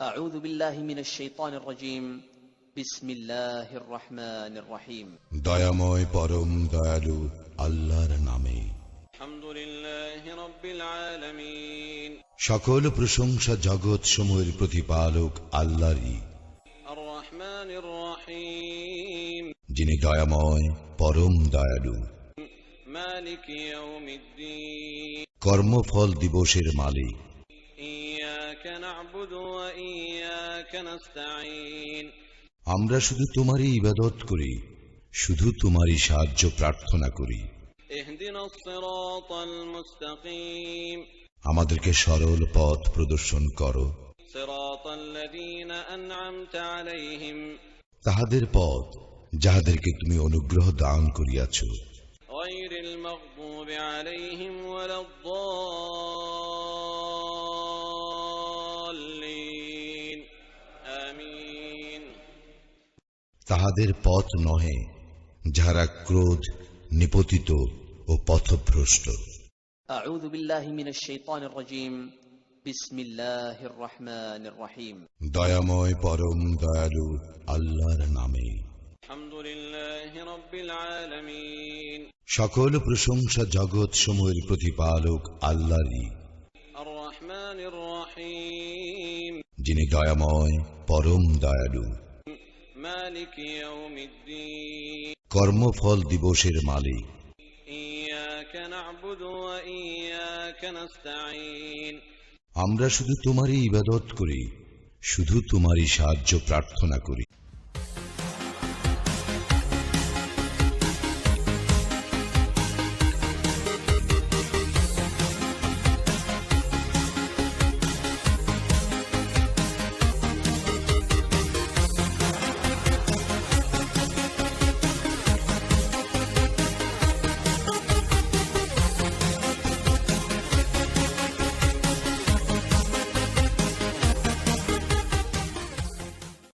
أعوذ بالله من الشيطان الرجيم بسم الله الرحمن الرحيم দয়াময় পরম দয়ালু আল্লাহর নামে। আলহামদুলিল্লাহ রাব্বিল আলামিন। সকল প্রশংসা জগৎ সমূহের প্রতিপালক আল্লাহরই, আর রহমানির রহিম, যিনি দয়াময় পরম দয়ালু, মালিক ইয়াউমিদ্দিন, কর্মফল দিবসের মালিক। ইয়াকা না'বুদু ওয়া ইয়াকা নাস্তাঈন। আমরা শুধু তোমারই ইবাদত করি, শুধু তোমারই সাহায্য প্রার্থনা করি। ইহদিনাস সিরাতাল মুস্তাকিম, আমাদেরকে সরল পথ প্রদর্শন করো। সিরাতাল্লাযীনা আন'আমতা আলাইহিম, তাহাদের পথ যাহাদেরকে তুমি অনুগ্রহ দান করিয়াছ। গায়রিল মাগদুবি আলাইহিম ওয়ালাদ-দাল্লিন। আমিন। তাহাদের পথ নহে যাহারা ক্রোধ, নিপতিত ও পথভ্রষ্ট। أعوذ بالله من الشيطان الرجيم بسم الله الرحمن الرحيم দয়াময় পরম দয়ালু আল্লাহর নামে। আলহামদুলিল্লাহ রাব্বিল আলামিন। সকল প্রশংসা জগৎ সমূহের প্রতিপালক আল্লাহরই, আর রহমানির রহিম, যিনি দয়াময় পরম দয়ালু, মালিক ইয়াউমিদ্দিন, কর্মফল দিবসের মালিক। ইয়াকা না'বুদু ওয়া ইয়াকা নাস্তাঈন। আমরা শুধু তোমারই ইবাদত করি, শুধু তোমারই সাহায্য প্রার্থনা করি।